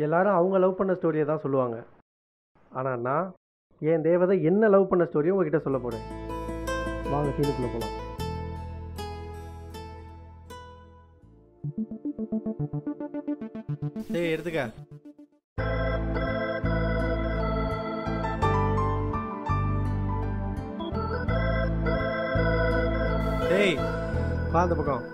எல்லாரும் அவங்க லவ் பண்ண ஸ்டோரியை தான் சொல்லுவாங்க. ஆனால் நான் என் தேவதை என்ன லவ் பண்ண ஸ்டோரியை உங்ககிட்ட சொல்ல போகிறேன். வாங்க சீனுக்குள்ளே போகலாம். டேய் எடுத்துக்க. டேய் வா அந்த பக்கம்.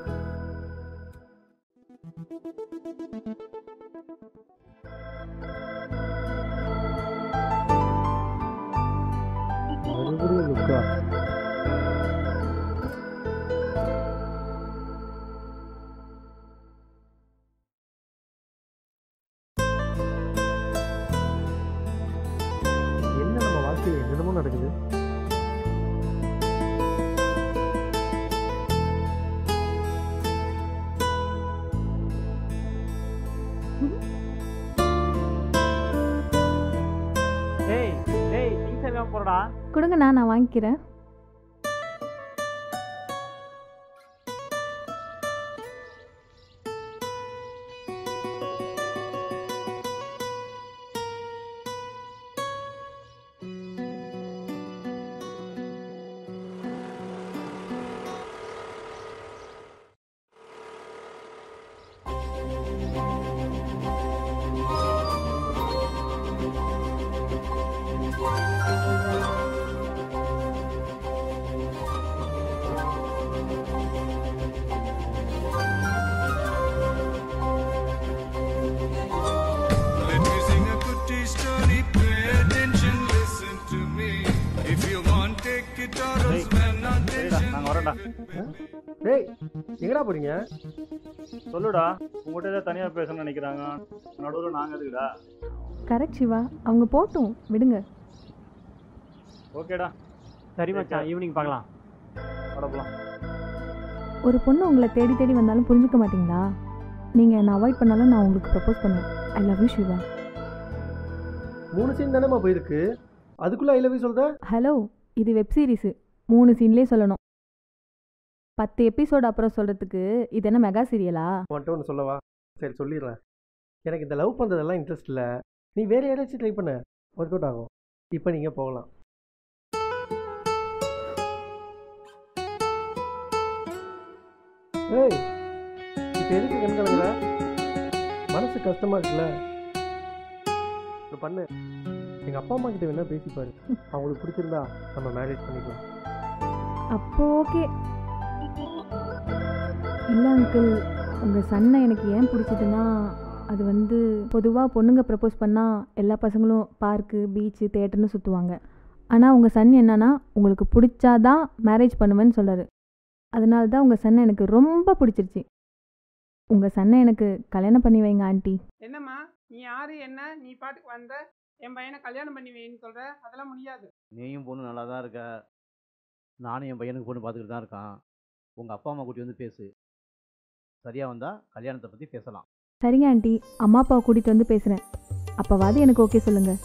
மறுபடியும் லுக்கா. என்ன நம்ம வாழ்க்கையில் என்னென்னமோ நடக்குது. கொடுங்கண்ணா, நான் வாங்கிக்கிறேன். டேய் எங்கடா போறீங்க? சொல்லுடா, உங்கள்கிட்ட ஏதாவது தனியாக பேசணும்னு நினைக்கிறாங்க. நடுவில் நாங்கள் எதுக்குடா? கரெக்ட் சிவா, அவங்க போட்டும் விடுங்க. ஓகேடா, சரி மச்சான், ஈவினிங் பார்க்கலாம். படப்பலாம். ஒரு பொண்ணு உங்களை தேடி தேடி வந்தாலும் புரிஞ்சுக்க மாட்டீங்களா? நீங்கள் என்னை அவாய்ட் பண்ணாலும் நான் உங்களுக்கு ப்ரப்போஸ் பண்ணுவேன். I love you Siva. 3 scene தானேம்மா போயிருக்கு, அதுக்குள்ளே ஐ லவ் யூ சொல்கிற? ஹலோ, இது வெப் சீரிஸு. 3 சீன்லேயே சொல்லணும். 10 எபிசோடு அப்புறம் சொல்கிறதுக்கு இது என்ன மெகா சீரியலா? மட்டும் ஒன்று சொல்லவா? சரி சொல்லிடுறேன். எனக்கு இந்த லவ் பண்ணுறதெல்லாம் இன்ட்ரெஸ்ட் இல்லை. நீ வேறு யாராச்சும் ட்ரை பண்ண, ஒர்க் அவுட் ஆகும். இப்போ நீங்கள் போகலாம். ஏய் இப்போ எதுக்கு கண்கலங்கிற? மனசு கஷ்டமாக இருக்குல்ல? இப்போ பண்ணு. எங்கள் அப்பா அம்மா கிட்ட வேணா பேசிப்பாரு. அவங்களுக்கு பிடிச்சிருந்தா நம்ம மேரேஜ் பண்ணிக்கலாம். அப்போ ஓகே. இல்லை அங்கிள், உங்கள் சன்னை எனக்கு ஏன் பிடிச்சதுன்னா, அது வந்து பொதுவாக பொண்ணுங்க ப்ரப்போஸ் பண்ணால் எல்லா பசங்களும் பார்க்கு, பீச்சு, தேட்டர்னு சுற்றுவாங்க. ஆனால் உங்கள் சன் என்னன்னா, உங்களுக்கு பிடிச்சாதான் மேரேஜ் பண்ணுவேன்னு சொல்கிறாரு. அதனால தான் உங்கள் சன்னை எனக்கு ரொம்ப பிடிச்சிருச்சு. உங்கள் சன்னை எனக்கு கல்யாணம் பண்ணி வைங்க ஆண்டி. என்னம்மா நீ யாரு? என்ன நீ பாட்டுக்கு வந்த என் பையனை கல்யாணம் பண்ணி வைன்னு சொல்ற? அதெல்லாம் முடியாது. நீயும் பொண்ணு நல்லா தான் இருக்க. நானும் என் பையனுக்கு பொண்ணு பார்த்துக்கிட்டு தான் இருக்கான். உங்கள் அப்பா அம்மா கூட்டி வந்து பேசு. சரியாக வந்தால் கல்யாணத்தை பற்றி பேசலாம். சரிங்க ஆண்டி, அம்மா அப்பாவை கூட்டிகிட்டு வந்து பேசுகிறேன். அப்போவாது எனக்கு ஓகே சொல்லுங்கள்.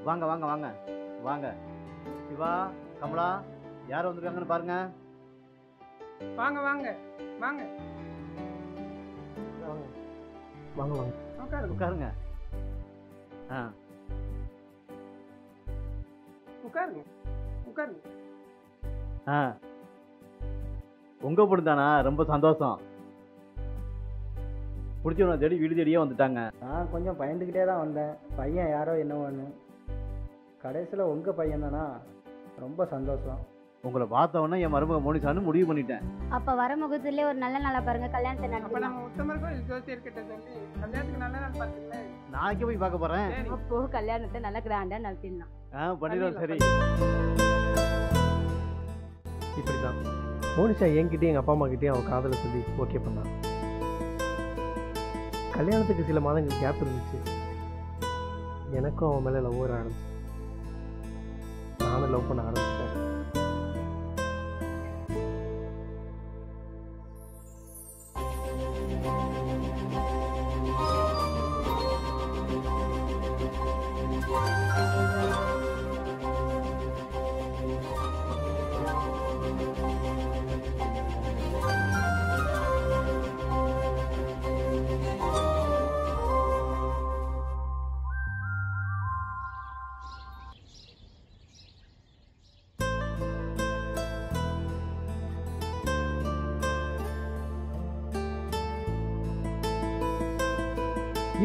வாங்க வாங்க வாங்க வாங்க. சிவா, கமலா, யார் வந்திருக்காங்கன்னு பாருங்க. வாங்க வாங்க வாங்க வாங்க வாங்க உட்காருங்க உட்காருங்க. ஆ உட்காருங்க உட்காருங்க. ஆ உங்கள் பொண்ணு தானா? ரொம்ப சந்தோஷம். பிடிச்சவனை தேடி வீடு தேடியே வந்துட்டாங்க. நான் கொஞ்சம் பயந்துக்கிட்டே தான் வந்தேன். பையன் யாரோ என்னவோன்னு. கடைசியில் உங்கள் பையன் தானா? ரொம்ப சந்தோஷம். உங்களை பார்த்தவொன்னே என் மருமக மோனிசான்னு முடிவு பண்ணிட்டேன். அப்ப வர முகத்திலே ஒரு நல்ல நாளா பாருங்க, கல்யாணத்தை அப்ப நடத்தலாம். நம்ம உத்தமர் கோயில் ஜோசியர்கிட்ட சொல்லி கல்யாணத்துக்கு நல்ல நாள் பார்த்துங்களேன். நாளைக்கே போய் பார்க்க போகிறேன். சரி அப்போ கல்யாணத்தை நல்லா கிராண்டா நடத்திடலாம். பண்ணிடுவோம். சரி. இப்படி தான் மோனிஷா என்கிட்டயும் எங்கள் அப்பா அம்மா கிட்டேயும் அவன் காதலை சொல்லி ஓகே பண்ணான். கல்யாணத்துக்கு சில மாதங்கள் கேப் இருந்துச்சு. எனக்கும் அவன் மேலே லவ் வர ஆரம்பிச்சு. நானும் லவ் பண்ண ஆரம்பிச்சிட்டேன்.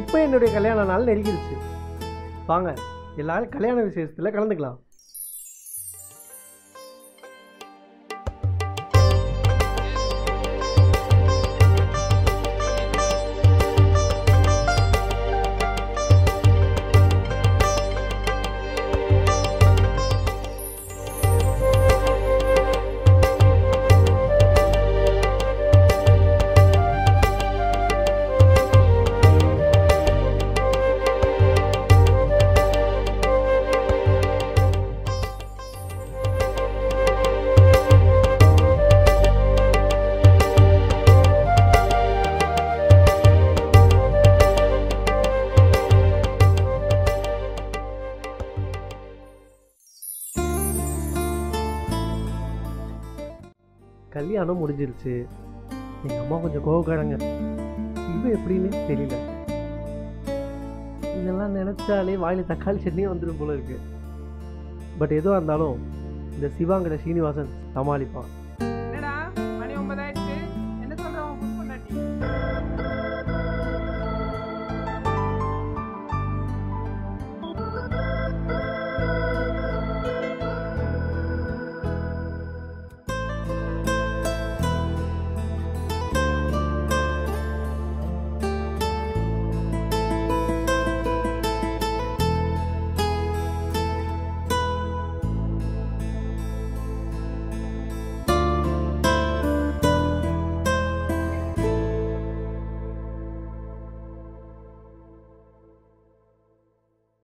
இப்போ என்னுடைய கல்யாண நாள் நெருங்கிடுச்சு. வாங்க எல்லாரும் கல்யாண விசேஷத்தில் கலந்துக்கலாம். கல்யாணம் முடிஞ்சிருச்சு. எங்கள் அம்மா கொஞ்சம் கோவக்காரங்க. இது எப்படின்னு தெரியல. இதெல்லாம் நினச்சாலே வாயில் தக்காளி சட்னியும் வந்துடும் போல இருக்கு. பட் எதுவாக இருந்தாலும் இந்த சிவாங்கிற சீனிவாசன் சமாளிப்பான்.